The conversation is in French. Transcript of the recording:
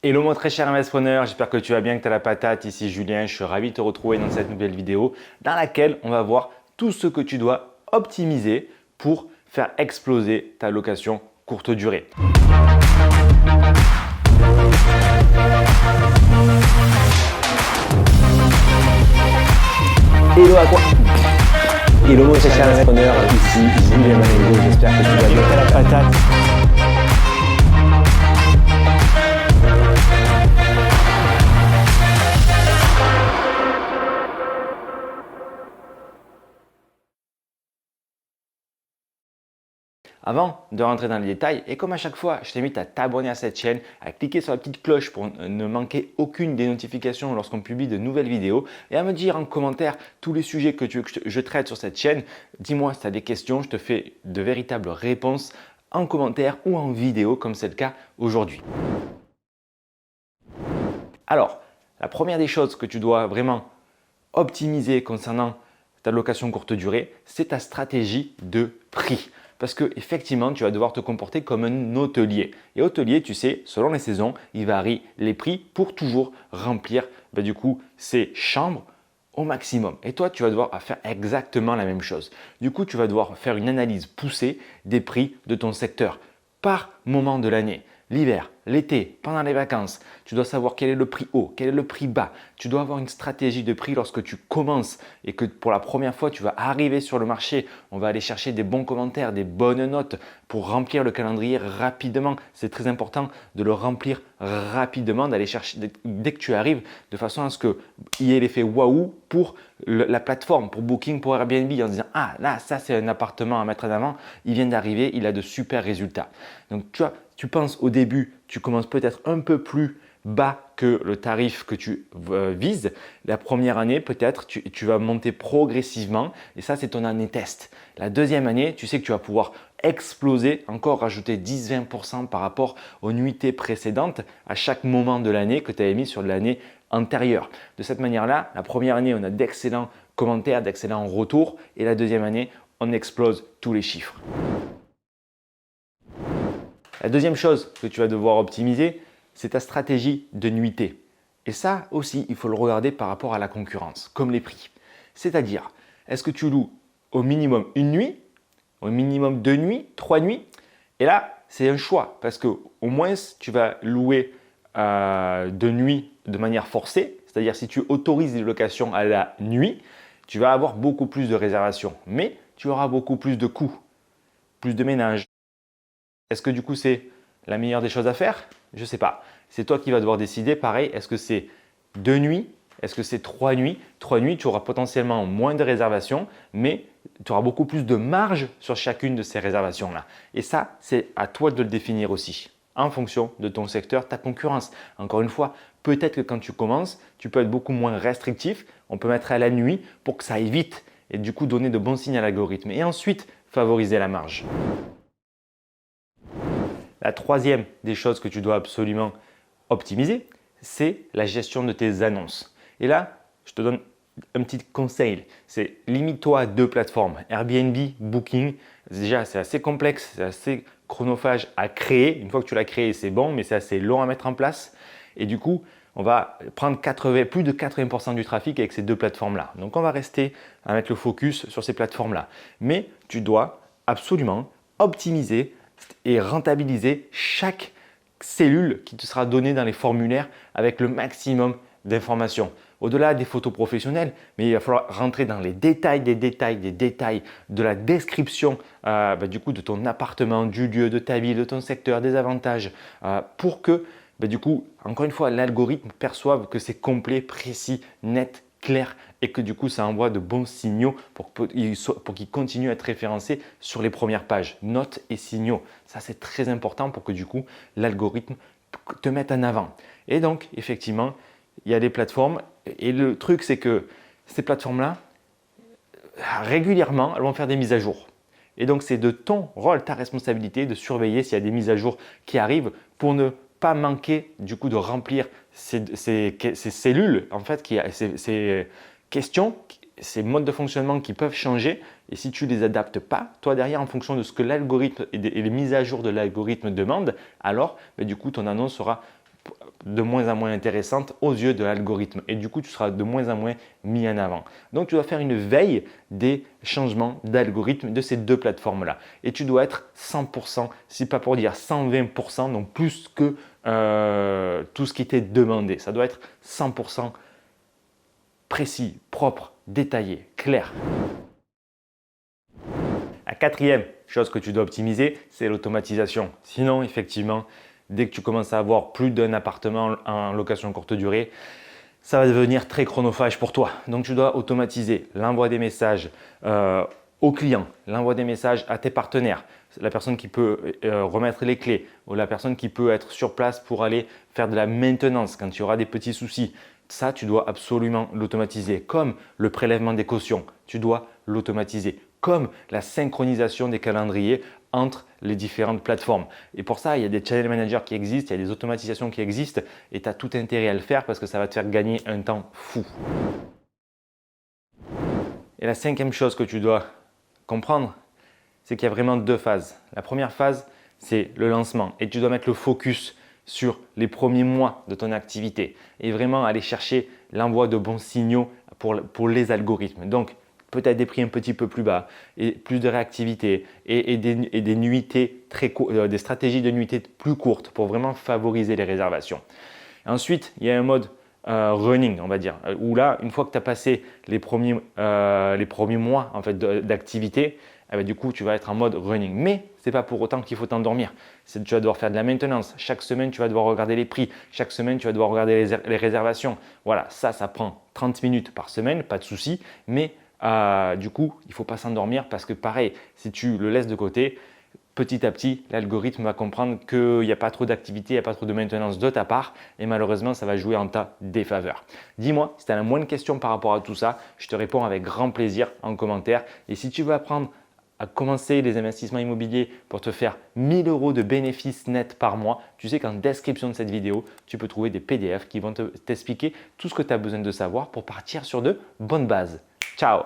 Hello mon très cher investisseur, j'espère que tu vas bien, que tu as la patate. Ici Julien, je suis ravi de te retrouver dans cette nouvelle vidéo dans laquelle on va voir tout ce que tu dois optimiser pour faire exploser ta location courte durée. Hello à quoi? Hello mon très cher investisseur, ici Julien Manego, j'espère que tu vas bien, que tu as la patate. Avant de rentrer dans les détails, et comme à chaque fois, je t'invite à t'abonner à cette chaîne, à cliquer sur la petite cloche pour ne manquer aucune des notifications lorsqu'on publie de nouvelles vidéos et à me dire en commentaire tous les sujets que tu veux que je traite sur cette chaîne. Dis-moi si tu as des questions, je te fais de véritables réponses en commentaire ou en vidéo comme c'est le cas aujourd'hui. Alors, la première des choses que tu dois vraiment optimiser concernant ta location courte durée, c'est ta stratégie de prix. Parce que effectivement, tu vas devoir te comporter comme un hôtelier. Et hôtelier, tu sais, selon les saisons, il varie les prix pour toujours remplir du coup ces chambres au maximum. Et toi, tu vas devoir faire exactement la même chose. Du coup, tu vas devoir faire une analyse poussée des prix de ton secteur par moment de l'année. L'hiver, l'été, pendant les vacances, tu dois savoir quel est le prix haut, quel est le prix bas. Tu dois avoir une stratégie de prix lorsque tu commences et que pour la première fois, tu vas arriver sur le marché. On va aller chercher des bons commentaires, des bonnes notes pour remplir le calendrier rapidement. C'est très important de le remplir rapidement, d'aller chercher dès que tu arrives de façon à ce qu'il y ait l'effet waouh pour la plateforme, pour Booking, pour Airbnb en disant « Ah là, ça c'est un appartement à mettre en avant, il vient d'arriver, il a de super résultats. » Donc tu penses au début, tu commences peut-être un peu plus bas que le tarif que tu vises. La première année, peut-être, tu vas monter progressivement et ça, c'est ton année test. La deuxième année, tu sais que tu vas pouvoir exploser, encore rajouter 10-20% par rapport aux nuitées précédentes à chaque moment de l'année que tu avais mis sur l'année antérieure. De cette manière-là, la première année, on a d'excellents commentaires, d'excellents retours et la deuxième année, on explose tous les chiffres. La deuxième chose que tu vas devoir optimiser, c'est ta stratégie de nuitée. Et ça aussi, il faut le regarder par rapport à la concurrence, comme les prix. C'est-à-dire, est-ce que tu loues au minimum une nuit, au minimum 2 nuits, 3 nuits? Et là, c'est un choix parce qu'au moins, tu vas louer de nuit de manière forcée. C'est-à-dire, si tu autorises les locations à la nuit, tu vas avoir beaucoup plus de réservations, mais tu auras beaucoup plus de coûts, plus de ménages. Est-ce que du coup, c'est la meilleure des choses à faire? Je ne sais pas. C'est toi qui vas devoir décider. Pareil, est-ce que c'est 2 nuits? Est-ce que c'est 3 nuits? 3 nuits, tu auras potentiellement moins de réservations, mais tu auras beaucoup plus de marge sur chacune de ces réservations-là. Et ça, c'est à toi de le définir aussi en fonction de ton secteur, ta concurrence. Encore une fois, peut-être que quand tu commences, tu peux être beaucoup moins restrictif. On peut mettre à la nuit pour que ça aille vite et du coup donner de bons signes à l'algorithme et ensuite favoriser la marge. La troisième des choses que tu dois absolument optimiser, c'est la gestion de tes annonces. Et là, je te donne un petit conseil, c'est limite-toi à 2 plateformes, Airbnb, Booking. Déjà, c'est assez complexe, c'est assez chronophage à créer. Une fois que tu l'as créé, c'est bon, mais c'est assez long à mettre en place. Et du coup, on va prendre plus de 80% du trafic avec ces 2 plateformes-là. Donc, on va rester à mettre le focus sur ces plateformes-là. Mais tu dois absolument optimiser et rentabiliser chaque cellule qui te sera donnée dans les formulaires avec le maximum d'informations. Au-delà des photos professionnelles, mais il va falloir rentrer dans les détails des détails de la description du coup de ton appartement, du lieu, de ta ville, de ton secteur, des avantages pour que du coup, encore une fois, l'algorithme perçoive que c'est complet, précis, net, clair et que du coup, ça envoie de bons signaux pour qu'il continue à être référencé sur les premières pages. Notes et signaux, ça c'est très important pour que du coup, l'algorithme te mette en avant. Et donc, effectivement, il y a des plateformes et le truc, c'est que ces plateformes-là, régulièrement, elles vont faire des mises à jour. Et donc, c'est de ton rôle, ta responsabilité de surveiller s'il y a des mises à jour qui arrivent pour ne pas manquer du coup de remplir ces cellules, en fait, ces questions, ces modes de fonctionnement qui peuvent changer. Et si tu ne les adaptes pas, toi derrière, en fonction de ce que l'algorithme et les mises à jour de l'algorithme demandent, alors du coup, ton annonce sera de moins en moins intéressante aux yeux de l'algorithme et du coup, tu seras de moins en moins mis en avant. Donc, tu dois faire une veille des changements d'algorithme de ces deux plateformes-là et tu dois être 100%, si pas pour dire 120%, donc plus que tout ce qui t'est demandé. Ça doit être 100% précis, propre, détaillé, clair. La quatrième chose que tu dois optimiser, c'est l'automatisation. Sinon, effectivement, dès que tu commences à avoir plus d'un appartement en location courte durée, ça va devenir très chronophage pour toi. Donc, tu dois automatiser l'envoi des messages aux clients, l'envoi des messages à tes partenaires, la personne qui peut remettre les clés ou la personne qui peut être sur place pour aller faire de la maintenance quand il y aura des petits soucis. Ça, tu dois absolument l'automatiser. Comme le prélèvement des cautions, tu dois l'automatiser. Comme la synchronisation des calendriers entre les différentes plateformes. Et pour ça, il y a des channel managers qui existent, il y a des automatisations qui existent et tu as tout intérêt à le faire parce que ça va te faire gagner un temps fou. Et la cinquième chose que tu dois comprendre, c'est qu'il y a vraiment deux phases. La première phase, c'est le lancement et tu dois mettre le focus sur les premiers mois de ton activité et vraiment aller chercher l'envoi de bons signaux pour les algorithmes. Donc, peut-être des prix un petit peu plus bas et plus de réactivité et des nuitées des stratégies de nuitées plus courtes pour vraiment favoriser les réservations. Ensuite, il y a un mode running, on va dire, où là, une fois que tu as passé les premiers mois en fait, d'activité, du coup, tu vas être en mode running. Mais ce n'est pas pour autant qu'il faut t'endormir. Tu vas devoir faire de la maintenance. Chaque semaine, tu vas devoir regarder les prix. Chaque semaine, tu vas devoir regarder les réservations. Voilà, ça prend 30 minutes par semaine, pas de souci. Mais du coup, il ne faut pas s'endormir parce que pareil, si tu le laisses de côté, petit à petit, l'algorithme va comprendre qu'il n'y a pas trop d'activité, il n'y a pas trop de maintenance de ta part et malheureusement, ça va jouer en ta défaveur. Dis-moi si tu as la moindre question par rapport à tout ça, je te réponds avec grand plaisir en commentaire. Et si tu veux apprendre à commencer les investissements immobiliers pour te faire 1 000 € de bénéfices nets par mois, tu sais qu'en description de cette vidéo, tu peux trouver des PDF qui vont t'expliquer tout ce que tu as besoin de savoir pour partir sur de bonnes bases. Ciao!